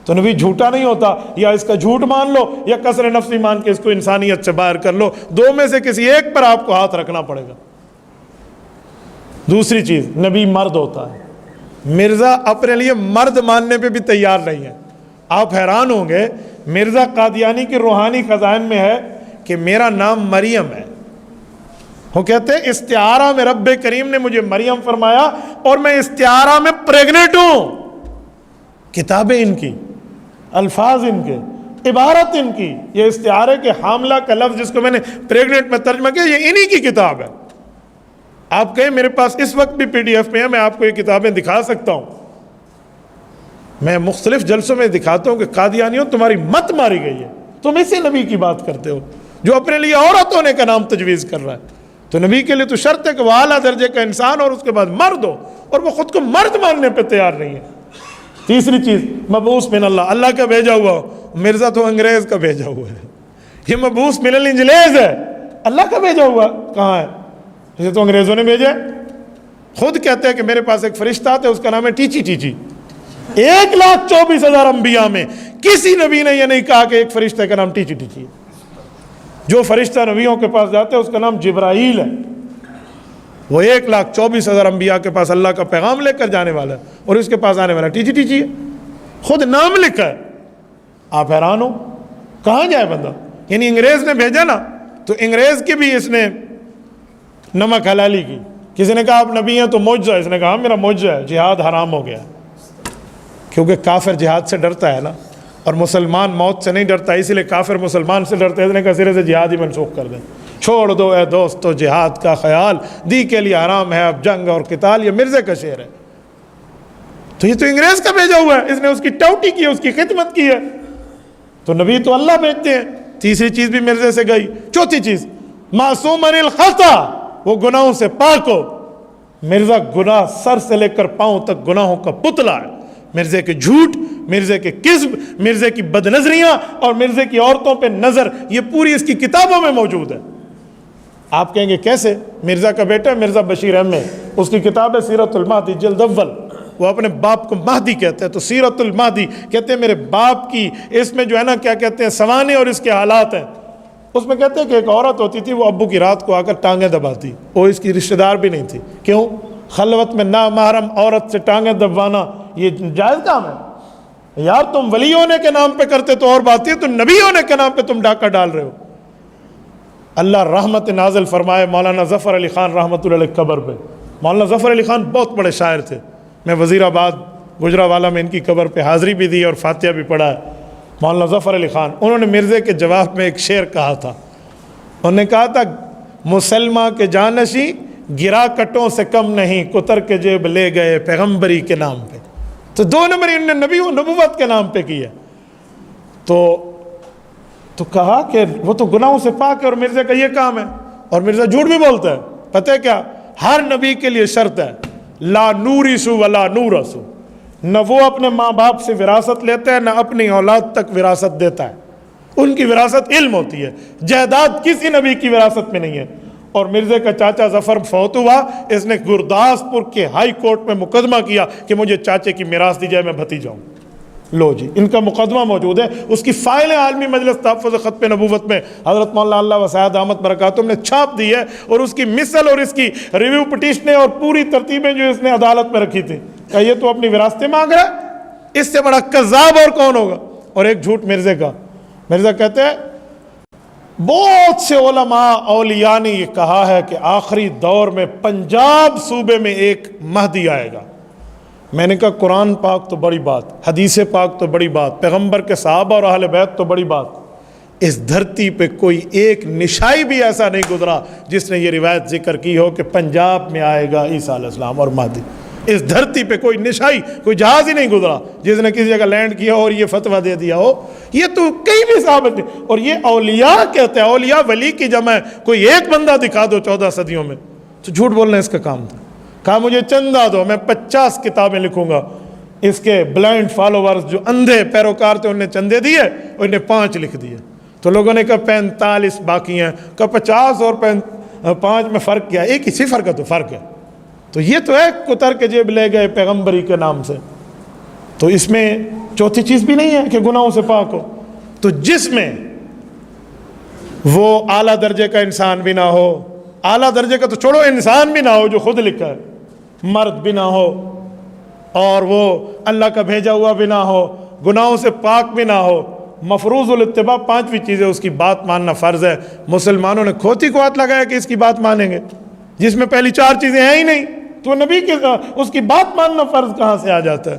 تو نبی جھوٹا نہیں ہوتا. یا اس کا جھوٹ مان لو یا کسر نفسی مان کے اس کو انسانیت سے باہر کر لو، دو میں سے کسی ایک پر آپ کو ہاتھ رکھنا پڑے گا. دوسری چیز، نبی مرد ہوتا ہے. مرزا اپنے لیے مرد ماننے پہ بھی تیار نہیں ہے. آپ حیران ہوں گے، مرزا قادیانی کی روحانی خزائن میں ہے کہ میرا نام مریم ہے. وہ کہتے ہیں استعارہ میں رب کریم نے مجھے مریم فرمایا اور میں استعارہ میں پریگننٹ ہوں. کتابیں ان کی، الفاظ ان کے، عبارت ان کی. یہ استعارے کے حاملہ کا لفظ جس کو میں نے پریگننٹ میں ترجمہ کیا، یہ انہی کی کتاب ہے. آپ کہیں میرے پاس اس وقت بھی پی ڈی ایف میں ہے، میں آپ کو یہ کتابیں دکھا سکتا ہوں. میں مختلف جلسوں میں دکھاتا ہوں کہ قادیانیوں تمہاری مت ماری گئی ہے، تم اسی نبی کی بات کرتے ہو جو اپنے لیے عورت ہونے کا نام تجویز کر رہا ہے. تو نبی کے لیے تو شرط ہے کہ وہ اعلیٰ درجے کا انسان اور اس کے بعد مرد ہو، اور وہ خود کو مرد ماننے پہ تیار نہیں ہے. تیسری چیز، مبعوث من اللہ، اللہ کا بھیجا ہوا ہو. مرزا تو انگریز کا بھیجا ہوا ہے. یہ مبعوث من الانجلیز ہے، اللہ کا بھیجا ہوا کہاں ہے؟ یہ تو انگریزوں نے بھیجا. خود کہتے ہیں کہ میرے پاس ایک فرشتہ آتا ہے، اس کا نام ہے ٹیچی ٹیچی. 1,24,000 انبیاء میں کسی نبی نے یہ نہیں کہا کہ ایک فرشتہ کا نام ٹیچی ٹیچی ہے. جو فرشتہ نبیوں کے پاس جاتے ہیں اس کا نام جبرائیل ہے. وہ 1,24,000 انبیاء کے پاس اللہ کا پیغام لے کر جانے والا ہے، اور اس کے پاس آنے والا ٹیچی ٹیچی ہے. خود نام لکھا ہے. آپ حیران ہو کہاں جائے بندہ؟ یعنی انگریز نے بھیجا نا، تو انگریز کی بھی اس نے نمک حلالی کی. کسی نے کہا آپ نبی ہیں تو معجزہ، اس نے کہا میرا معجزہ ہے، جہاد حرام ہو گیا. کیونکہ کافر جہاد سے ڈرتا ہے نا، اور مسلمان موت سے نہیں ڈرتا، اسی لیے کافر مسلمان سے ڈرتے ہیں. اس نے کہا سرے سے جہاد ہی منسوخ کر دیں. چھوڑ دو اے دوستو جہاد کا خیال، دی کے لیے حرام ہے اب جنگ اور قتال. یہ مرزے کا شعر ہے. تو یہ تو انگریز کا بھیجا ہوا ہے، اس نے اس کی ٹوٹی کی، اس کی خدمت کی ہے. تو نبی تو اللہ بھیجتے ہیں. تیسری چیز بھی مرزے سے گئی. چوتھی چیز، معصوم عن الخطا، وہ گناہوں سے پاک ہو. مرزا گناہ سر سے لے کر پاؤں تک گناہوں کا پتلا ہے. مرزے کے جھوٹ، مرزے کے کذب، مرزے کی بد نظریاں اور مرزے کی عورتوں پہ نظر، یہ پوری اس کی کتابوں میں موجود ہے. آپ کہیں گے کیسے؟ مرزا کا بیٹا مرزا بشیر احمد، اس کی کتاب ہے سیرت المہدی جلد اول. وہ اپنے باپ کو مہدی کہتے ہیں، تو سیرت المہدی کہتے ہیں میرے باپ کی، اس میں جو ہے نا کیا کہتے ہیں سوانے اور اس کے حالات ہیں. اس میں کہتے ہیں کہ ایک عورت ہوتی تھی، وہ ابو کی رات کو آ کر ٹانگیں دباتی. وہ اس کی رشتہ دار بھی نہیں تھی. کیوں؟ خلوت میں نامحرم عورت سے ٹانگیں دبوانا یہ جائز کام ہے؟ یار تم ولی ہونے کے نام پہ کرتے تو اور بات ہے، تو نبی ہونے کے نام پہ تم ڈاکہ ڈال رہے ہو. اللہ رحمت نازل فرمائے مولانا ظفر علی خان رحمۃ اللہ علیہ قبر پہ. مولانا ظفر علی خان بہت بڑے شاعر تھے. میں وزیر آباد گجرانوالہ میں ان کی قبر پہ حاضری بھی دی اور فاتحہ بھی پڑھا ہے. مولانا ظفر علی خان، انہوں نے مرزے کے جواب میں ایک شعر کہا تھا. انہوں نے کہا تھا مسلمہ کے جانشی گرا کٹوں سے کم نہیں، کتر کے جیب لے گئے پیغمبری کے نام پہ. تو دو نمبر انہوں نے نبی و نبوت کے نام پہ کی ہے. تو کہا کہ وہ تو گناہوں سے پاک ہے اور مرزے کا یہ کام ہے. اور مرزا جھوٹ بھی بولتا ہے. پتہ ہے کیا؟ ہر نبی کے لیے شرط ہے لا نورث ولا نورث. نہ وہ اپنے ماں باپ سے وراثت لیتا ہے، نہ اپنی اولاد تک وراثت دیتا ہے. ان کی وراثت علم ہوتی ہے. جائیداد کسی نبی کی وراثت میں نہیں ہے. اور مرزے کا چاچا ظفر فوت ہوا، اس نے گرداسپور کے ہائی کورٹ میں مقدمہ کیا کہ مجھے چاچے کی میراث دی جائے، میں بھتیجا ہوں. لو جی، ان کا مقدمہ موجود ہے. اس کی فائل عالمی مجلس تحفظ خط نبوت میں حضرت مولانا اللہ وسعید احمد برکاتہم نے چھاپ دی ہے، اور اس کی مثل اور اس کی ریویو پٹیشنیں اور پوری ترتیبیں جو اس نے عدالت میں رکھی تھی. کہ یہ تو اپنی وراثتیں مانگ رہا ہے، اس سے بڑا کذاب اور کون ہوگا. اور ایک جھوٹ مرزے کا، مرزا کہتے ہیں بہت سے علماء اولیاء نے یہ کہا ہے کہ آخری دور میں پنجاب صوبے میں ایک مہدی آئے گا۔ میں نے کہا قرآن پاک تو بڑی بات، حدیث پاک تو بڑی بات، پیغمبر کے صحابہ اور اہل بیت تو بڑی بات، اس دھرتی پہ کوئی ایک نشائی بھی ایسا نہیں گزرا جس نے یہ روایت ذکر کی ہو کہ پنجاب میں آئے گا عیسیٰ علیہ السلام اور مہدی۔ اس دھرتی پہ کوئی نشائی، کوئی جہاز ہی نہیں گزرا جس نے کسی جگہ لینڈ کیا اور یہ فتویٰ دے دیا ہو۔ یہ تو کہیں بھی ثابت نہیں، اور یہ اولیاء کہتے ہیں، اولیاء ولی کی جمع ہے، کوئی ایک بندہ دکھا دو 14 صدیوں میں، تو جھوٹ بولنا اس کا کام تھا۔ کہا مجھے چندہ دو، میں 50 کتابیں لکھوں گا۔ اس کے بلائنڈ فالوورز جو اندھے پیروکار تھے انہیں چندے دیے اور انہیں 5 لکھ دیے، تو لوگوں نے کہا 45 باقی ہیں، کہا 50 اور 5 میں فرق کیا؟ ایک ہی صفر کا تو فرق ہے۔ تو یہ تو ہے کتر کے جیب لے گئے پیغمبری کے نام سے، تو اس میں چوتھی چیز بھی نہیں ہے کہ گناہوں سے پاک ہو۔ تو جس میں وہ اعلیٰ درجے کا انسان بھی نہ ہو، اعلیٰ درجے کا تو چھوڑو، انسان بھی نہ ہو جو خود لکھا ہے، مرد بھی نہ ہو، اور وہ اللہ کا بھیجا ہوا بھی نہ ہو، گناہوں سے پاک بھی نہ ہو، مفروض الاتباع 5ویں چیز ہے، اس کی بات ماننا فرض ہے۔ مسلمانوں نے کھوتی کو ہاتھ لگایا کہ اس کی بات مانیں گے، جس میں پہلی 4 چیزیں ہیں ہی نہیں، تو نبی کے اس کی بات ماننا فرض کہاں سے آ جاتا ہے؟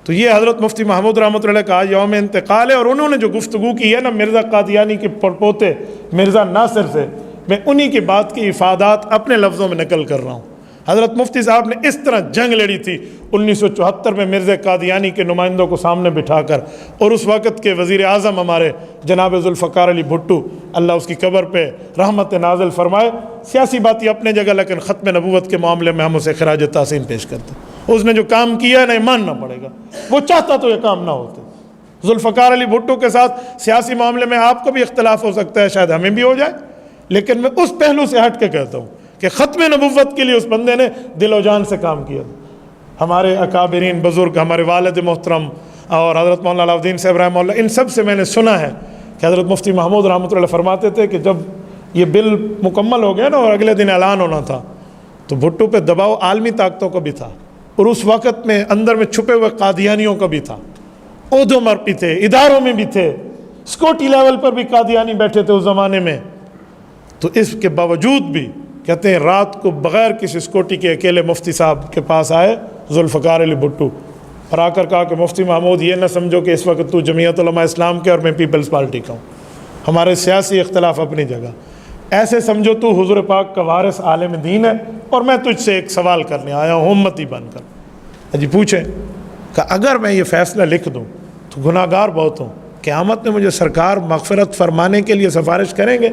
تو یہ حضرت مفتی محمود رحمۃ اللہ کا یوم انتقال ہے، اور انہوں نے جو گفتگو کی ہے نا مرزا قادیانی کے پڑپوتے مرزا ناصر سے، میں انہی کی بات کی افادات اپنے لفظوں میں نقل کر رہا ہوں۔ حضرت مفتی صاحب نے اس طرح جنگ لڑی تھی 1974 میں مرزا قادیانی کے نمائندوں کو سامنے بٹھا کر، اور اس وقت کے وزیر اعظم ہمارے جناب ذوالفقار علی بھٹو، اللہ اس کی قبر پہ رحمت نازل فرمائے، سیاسی باتیں اپنے جگہ، لیکن ختم نبوت کے معاملے میں ہم اسے خراج تحسین پیش کرتے ہیں۔ اس نے جو کام کیا ہے نہیں ماننا پڑے گا، وہ چاہتا تو یہ کام نہ ہوتے۔ ذوالفقار علی بھٹو کے ساتھ سیاسی معاملے میں آپ کو بھی اختلاف ہو سکتا ہے، شاید ہمیں بھی ہو جائے، لیکن میں اس پہلو سے ہٹ کے کہتا ہوں کہ ختم نبوت کے لیے اس بندے نے دل و جان سے کام کیا۔ ہمارے اکابرین بزرگ، ہمارے والد محترم اور حضرت مولانا علاؤالدین صاحب رحمہ اللہ، ان سب سے میں نے سنا ہے کہ حضرت مفتی محمود رحمۃ اللہ فرماتے تھے کہ جب یہ بل مکمل ہو گیا نا اور اگلے دن اعلان ہونا تھا، تو بھٹو پہ دباؤ عالمی طاقتوں کا بھی تھا، اور اس وقت میں اندر میں چھپے ہوئے قادیانیوں کا بھی تھا، عہدوں پر بھی تھے، اداروں میں بھی تھے، سیکورٹی لیول پر بھی قادیانی بیٹھے تھے اس زمانے میں۔ تو اس کے باوجود بھی کہتے ہیں رات کو بغیر کسی سیکورٹی کے اکیلے مفتی صاحب کے پاس آئے ذوالفقار علی بھٹو، اور آ کر کہا کہ مفتی محمود یہ نہ سمجھو کہ اس وقت تو جمعیت علماء اسلام کے اور میں پیپلز پارٹی کا ہوں، ہمارے سیاسی اختلاف اپنی جگہ، ایسے سمجھو تو حضور پاک کا وارث عالم دین ہے، اور میں تجھ سے ایک سوال کرنے آیا ہوں امتی بن کر۔ جی پوچھیں کہ اگر میں یہ فیصلہ لکھ دوں تو گناہ گار بہت ہوں، قیامت میں مجھے سرکار مغفرت فرمانے کے لیے سفارش کریں گے؟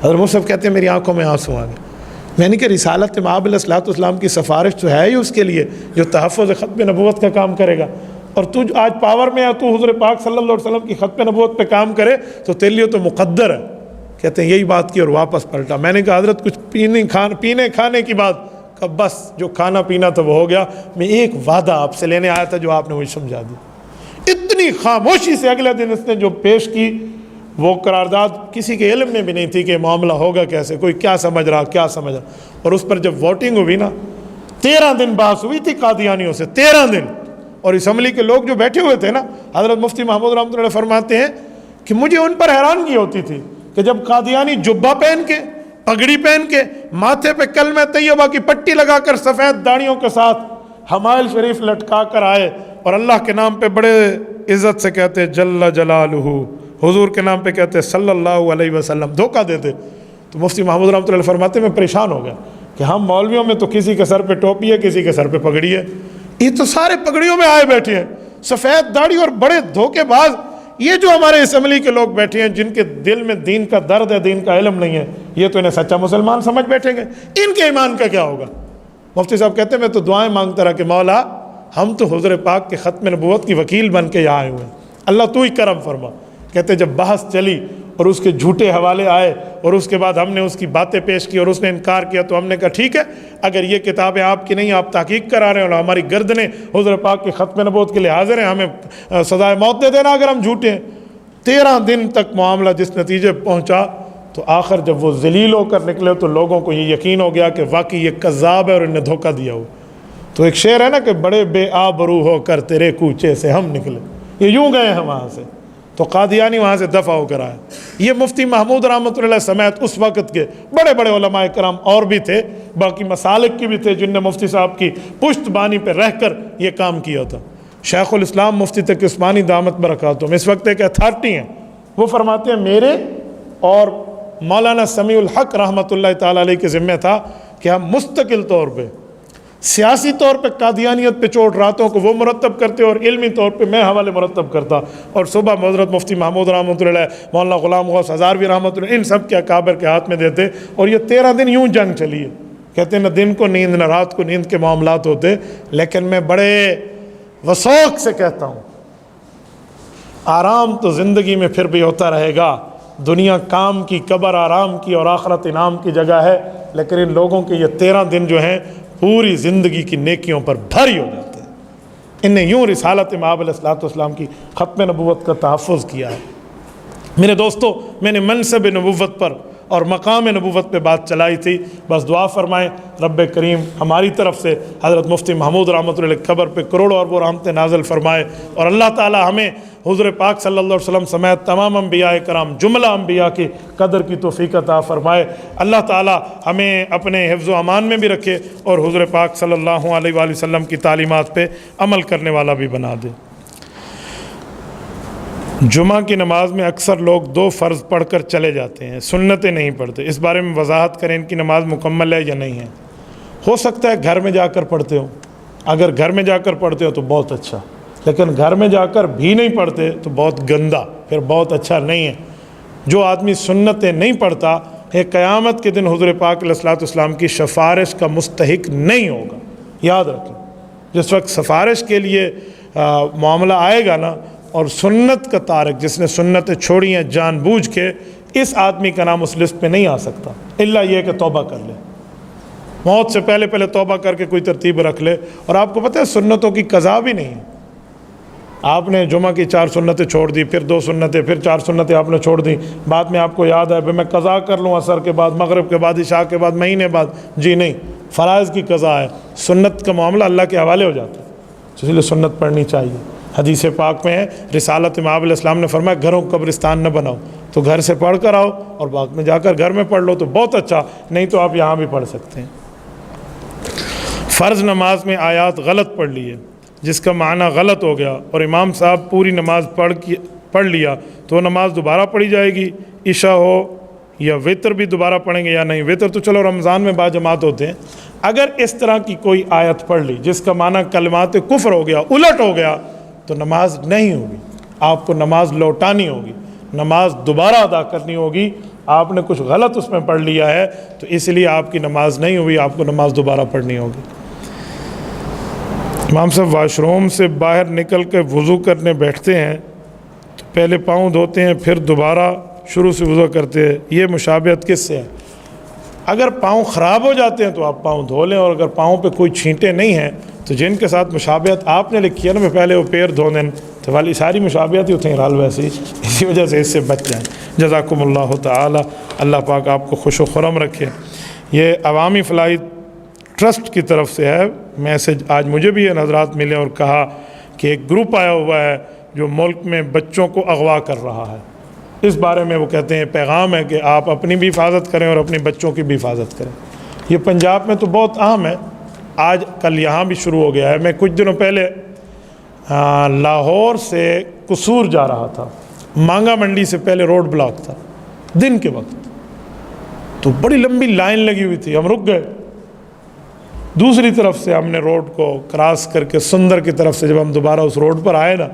حضرت مصعب کہتے ہیں میری آنکھوں میں آنسو آ گئے۔ میں نے کہ رسالت مآب علیہ الصلوۃ والسلام کی سفارش تو ہے ہی اس کے لیے جو تحفظ ختم نبوت کا کام کرے گا، اور تو آج پاور میں ہے، تو حضور پاک صلی اللہ علیہ وسلم کی ختم نبوت پہ کام کرے تو تیرے لیے تو مقدر ہے۔ کہتے ہیں یہی بات کی اور واپس پلٹا۔ میں نے کہا حضرت کچھ پینے کھانے کی بات، کہ بس جو کھانا پینا تھا وہ ہو گیا، میں ایک وعدہ آپ سے لینے آیا تھا جو آپ نے مجھے سمجھا دی۔ اتنی خاموشی سے اگلے دن اس نے جو پیش کی، وہ قرارداد کسی کے علم میں بھی نہیں تھی کہ معاملہ ہوگا کیسے، کوئی کیا سمجھ رہا، اور اس پر جب ووٹنگ ہوئی نا 13 دن بحث ہوئی تھی قادیانیوں سے، 13 دن، اور اسمبلی کے لوگ جو بیٹھے ہوئے تھے نا، حضرت مفتی محمود رحمۃ اللہ فرماتے ہیں کہ مجھے ان پر حیرانگی ہوتی تھی کہ جب قادیانی جبہ پہن کے، پگڑی پہن کے، ماتھے پہ کلمہ طیبہ کی پٹی لگا کر سفید داڑھیوں کے ساتھ حمائل شریف لٹکا کر آئے اور اللہ کے نام پہ بڑے عزت سے کہتے جل جلالہ، حضور کے نام پہ کہتے صلی اللہ علیہ وسلم، دھوکہ دیتے، تو مفتی محمود رحمۃ اللہ فرماتے میں پریشان ہو گیا کہ ہم مولویوں میں تو کسی کے سر پہ ٹوپی ہے، کسی کے سر پہ پگڑی ہے، یہ تو سارے پگڑیوں میں آئے بیٹھے ہیں، سفید داڑھی اور بڑے دھوکے باز، یہ جو ہمارے اسمبلی کے لوگ بیٹھے ہیں جن کے دل میں دین کا درد ہے، دین کا علم نہیں ہے، یہ تو انہیں سچا مسلمان سمجھ بیٹھیں گے، ان کے ایمان کا کیا ہوگا؟ مفتی صاحب کہتے ہیں میں تو دعائیں مانگتا رہا کہ مولا ہم تو حضور پاک کے ختم نبوت کی وکیل بن کے یہاں آئے ہوئے ہیں، اللہ تو ہی کرم فرما۔ کہتے جب بحث چلی اور اس کے جھوٹے حوالے آئے اور اس کے بعد ہم نے اس کی باتیں پیش کی اور اس نے انکار کیا، تو ہم نے کہا ٹھیک ہے، اگر یہ کتابیں آپ کی نہیں، آپ تحقیق کرا رہے ہیں اور ہماری گردنیں حضور پاک کے ختم نبوت کے لیے حاضر ہیں، ہمیں سزائے موت دے دینا اگر ہم جھوٹے ہیں۔ 13 دن تک معاملہ جس نتیجے پہنچا، تو آخر جب وہ ذلیل ہو کر نکلے تو لوگوں کو یہ یقین ہو گیا کہ واقعی یہ کذاب ہے اور انہیں دھوکہ دیا ہو۔ تو ایک شعر ہے نا کہ بڑے بے آبرو ہو کر تیرے کوچے سے ہم نکلے، یہ یوں گئے ہیں وہاں سے۔ تو قادیانی وہاں سے دفع ہو کر آئے۔ یہ مفتی محمود رحمۃ اللہ سمیت اس وقت کے بڑے بڑے علماء کرام اور بھی تھے، باقی مسالک کی بھی تھے جن نے مفتی صاحب کی پشت بانی پہ رہ کر یہ کام کیا تھا۔ شیخ الاسلام مفتی تقی عثمانی دامت برکاتہم اس وقت ایک اتھارٹی ہیں، وہ فرماتے ہیں میرے اور مولانا سمیع الحق رحمۃ اللہ تعالیٰ علیہ کے ذمہ تھا کہ ہم مستقل طور پہ سیاسی طور پہ قادیانیت پہ چوٹ راتوں کو وہ مرتب کرتے اور علمی طور پہ میں حوالے مرتب کرتا، اور صبح حضرت مفتی محمود رحمۃ اللہ، مولانا غلام غوث ہزاروی رحمۃ اللہ، ان سب کے اکابر کے ہاتھ میں دیتے، اور یہ 13 دن یوں جنگ چلی ہے۔ کہتے ہیں نہ دن کو نیند نہ رات کو نیند کے معاملات ہوتے، لیکن میں بڑے وثوق سے کہتا ہوں آرام تو زندگی میں پھر بھی ہوتا رہے گا، دنیا کام کی، قبر آرام کی اور آخرت انعام کی جگہ ہے، لیکن ان لوگوں کے یہ 13 دن جو ہیں پوری زندگی کی نیکیوں پر بھاری ہو جاتے ہیں۔ ان نے یوں رسالت مآب علیہ الصلوۃ والسلام کی ختم نبوت کا تحفظ کیا ہے۔ میرے دوستو، میں نے منصب نبوت پر اور مقام نبوت پہ بات چلائی تھی، بس دعا فرمائیں رب کریم ہماری طرف سے حضرت مفتی محمود رحمۃ اللہ قبر پہ کروڑوں اربوں رحمتیں نازل فرمائے، اور اللہ تعالی ہمیں حضور پاک صلی اللہ علیہ وسلم سمیت تمام انبیاء کرام جملہ انبیاء کی قدر کی توفیق عطا فرمائے۔ اللہ تعالی ہمیں اپنے حفظ و امان میں بھی رکھے اور حضور پاک صلی اللہ علیہ وآلہ وسلم کی تعلیمات پہ عمل کرنے والا بھی بنا دے۔ جمعہ کی نماز میں اکثر لوگ 2 فرض پڑھ کر چلے جاتے ہیں، سنتیں نہیں پڑھتے، اس بارے میں وضاحت کریں، ان کی نماز مکمل ہے یا نہیں ہے؟ ہو سکتا ہے گھر میں جا کر پڑھتے ہو، اگر گھر میں جا کر پڑھتے ہو تو بہت اچھا، لیکن گھر میں جا کر بھی نہیں پڑھتے تو بہت گندا، پھر بہت اچھا نہیں ہے۔ جو آدمی سنتیں نہیں پڑھتا ایک قیامت کے دن حضور پاک علیہ الصلوۃ والسلام کی سفارش کا مستحق نہیں ہوگا، یاد رکھیں۔ جس وقت سفارش کے لیے معاملہ آئے گا نا، اور سنت کا تارک جس نے سنتیں چھوڑی ہیں جان بوجھ کے، اس آدمی کا نام اس لسٹ پہ نہیں آ سکتا، الا یہ کہ توبہ کر لے، موت سے پہلے توبہ کر کے کوئی ترتیب رکھ لے۔ اور آپ کو پتہ ہے سنتوں کی قضا بھی نہیں ہے، آپ نے جمعہ کی 4 سنتیں چھوڑ دی، پھر 2 سنتیں، پھر 4 سنتیں آپ نے چھوڑ دی، بعد میں آپ کو یاد ہے میں قضا کر لوں عصر کے بعد، مغرب کے بعد، عشاء کے بعد، مہینے بعد، جی نہیں، فرائض کی قضا ہے، سنت کا معاملہ اللہ کے حوالے ہو جاتا ہے، اس لیے سنت پڑھنی چاہیے۔ حدیث پاک میں ہے رسالت مآب علیہ السلام نے فرمایا گھروں کو قبرستان نہ بناؤ، تو گھر سے پڑھ کر آؤ اور بعد میں جا کر گھر میں پڑھ لو تو بہت اچھا، نہیں تو آپ یہاں بھی پڑھ سکتے ہیں۔ فرض نماز میں آیات غلط پڑھ لی ہے جس کا معنی غلط ہو گیا اور امام صاحب پوری نماز پڑھ لیا تو وہ نماز دوبارہ پڑھی جائے گی؟ عشاء ہو یا وطر بھی دوبارہ پڑھیں گے یا نہیں؟ وطر تو چلو رمضان میں باجماعت ہوتے ہیں، اگر اس طرح کی کوئی آیت پڑھ لی جس کا معنی کلمات کفر ہو گیا، الٹ ہو گیا، تو نماز نہیں ہوگی، آپ کو نماز لوٹانی ہوگی، نماز دوبارہ ادا کرنی ہوگی۔ آپ نے کچھ غلط اس میں پڑھ لیا ہے تو اس لیے آپ کی نماز نہیں ہوئی، آپ کو نماز دوبارہ پڑھنی ہوگی۔ امام صاحب واش روم سے باہر نکل کے وضو کرنے بیٹھتے ہیں تو پہلے پاؤں دھوتے ہیں پھر دوبارہ شروع سے وضو کرتے ہیں، یہ مشابہت کس سے ہے؟ اگر پاؤں خراب ہو جاتے ہیں تو آپ پاؤں دھو لیں، اور اگر پاؤں پہ کوئی چھینٹیں نہیں ہیں تو جن کے ساتھ مشابہت آپ نے لکھی ہے نا میں پہلے وہ پیر دھو دیں تو والی ساری مشابہت ہی ہوتے ہیں رال ویسی، اسی وجہ سے اس سے بچ جائیں۔ جزاکم اللہ تعالی، اللہ پاک آپ کو خوش و خرم رکھے۔ یہ عوامی فلاحی ٹرسٹ کی طرف سے ہے میسج، آج مجھے بھی یہ حضرات ملے اور کہا کہ ایک گروپ آیا ہوا ہے جو ملک میں بچوں کو اغوا کر رہا ہے، اس بارے میں وہ کہتے ہیں پیغام ہے کہ آپ اپنی بھی حفاظت کریں اور اپنے بچوں کی بھی حفاظت کریں۔ یہ پنجاب میں تو بہت عام ہے، آج کل یہاں بھی شروع ہو گیا ہے۔ میں کچھ دنوں پہلے لاہور سے قصور جا رہا تھا، مانگا منڈی سے پہلے روڈ بلاک تھا دن کے وقت، تو بڑی لمبی لائن لگی ہوئی تھی، ہم رک گئے۔ دوسری طرف سے ہم نے روڈ کو کراس کر کے سندر کی طرف سے جب ہم دوبارہ اس روڈ پر آئے نا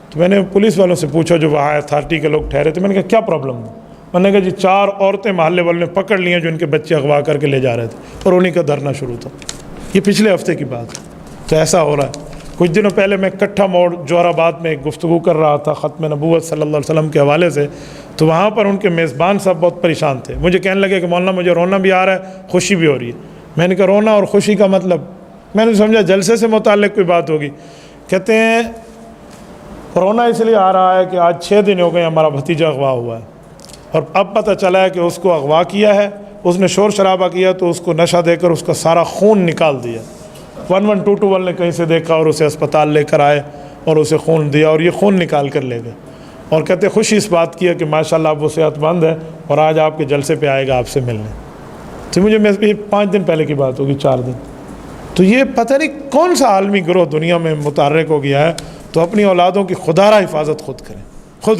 تو میں نے پولیس والوں سے پوچھا جو وہاں اتھارٹی کے لوگ ٹھہرے تھے، میں نے کہا کیا پرابلم ہے؟ میں نے کہا جی 4 عورتیں محلے والوں نے پکڑ لی ہیں جو ان کے بچے اغوا کر کے لے جا رہے تھے اور انہیں کا دھرنا شروع تھا۔ یہ پچھلے ہفتے کی بات ہے، تو ایسا ہو رہا ہے۔ کچھ دنوں پہلے میں کٹھا موڑ جوہر آباد میں ایک گفتگو کر رہا تھا ختم نبوت صلی اللہ علیہ وسلم کے حوالے سے، تو وہاں پر ان کے میزبان صاحب بہت پریشان تھے، مجھے کہنے لگے کہ مولانا مجھے رونا بھی آ رہا ہے خوشی بھی ہو رہی ہے۔ میں نے کہا رونا اور خوشی کا مطلب؟ میں نے سمجھا جلسے سے متعلق کوئی بات ہوگی۔ کہتے ہیں رونا اس لیے آ رہا ہے کہ آج 6 دن ہو گئے ہمارا بھتیجا اغوا ہوا ہے، اور اب پتہ چلا ہے کہ اس کو اغوا کیا ہے، اس نے شور شرابہ کیا تو اس کو نشہ دے کر اس کا سارا خون نکال دیا۔ 11221 نے کہیں سے دیکھا اور اسے اسپتال لے کر آئے اور اسے خون دیا اور یہ خون نکال کر لے گئے۔ اور کہتے خوشی اس بات کی ہے کہ ماشاءاللہ آپ وہ صحت مند ہے اور آج آپ کے جلسے پہ آئے گا آپ سے ملنے. تو مجھے 5 دن پہلے کی بات ہوگی، 4 دن. تو یہ پتہ نہیں کون سا عالمی گروہ دنیا میں متحرک ہو گیا ہے. تو اپنی اولادوں کی خدارہ حفاظت خود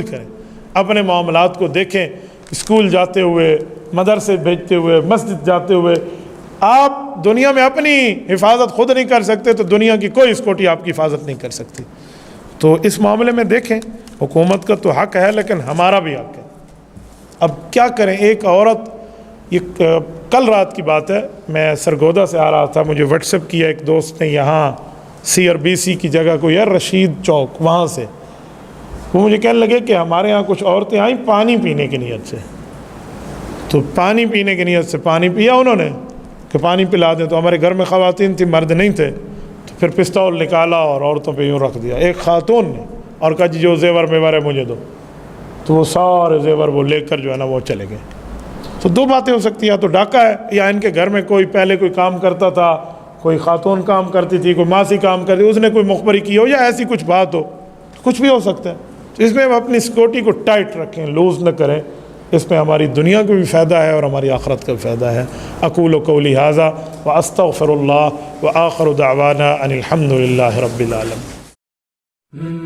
کریں. اپنے معاملات کو دیکھیں. اسکول جاتے ہوئے، مدرسے بھیجتے ہوئے، مسجد جاتے ہوئے آپ دنیا میں اپنی حفاظت خود نہیں کر سکتے تو دنیا کی کوئی سکیورٹی آپ کی حفاظت نہیں کر سکتی. تو اس معاملے میں دیکھیں، حکومت کا تو حق ہے لیکن ہمارا بھی حق ہے. اب کیا کریں؟ ایک عورت، یہ کل رات کی بات ہے، میں سرگودا سے آ رہا تھا، مجھے واٹس ایپ کیا ایک دوست نے، یہاں CRBC کی جگہ کوئی ہے رشید چوک، وہاں سے وہ مجھے کہنے لگے کہ ہمارے ہاں کچھ عورتیں آئیں پانی پینے کی نیت سے. تو پانی پینے کی نیت سے پانی پیا انہوں نے کہ پانی پلا دیں. تو ہمارے گھر میں خواتین تھیں، مرد نہیں تھے. تو پھر پستول نکالا اور عورتوں پہ یوں رکھ دیا. ایک خاتون نے اور کہا جی جو زیور میور ہے مجھے دو. تو وہ سارے زیور وہ لے کر جو ہے نا وہ چلے گئے. تو 2 باتیں ہو سکتی ہیں، یا تو ڈاکہ ہے یا ان کے گھر میں کوئی پہلے کوئی کام کرتا تھا، کوئی خاتون کام کرتی تھی، کوئی ماسی کام کرتی، اس نے کوئی مخبری کی ہو یا ایسی کچھ بات ہو، کچھ بھی ہو سکتا ہے. تو اس میں ہم اپنی سیکورٹی کو ٹائٹ رکھیں، لوز نہ کریں. اس میں ہماری دنیا کو بھی فائدہ ہے اور ہماری آخرت کا بھی فائدہ ہے. اقول قولی ھذا واستغفر اللہ وآخر دعوانا ان الحمد للہ رب العالمین.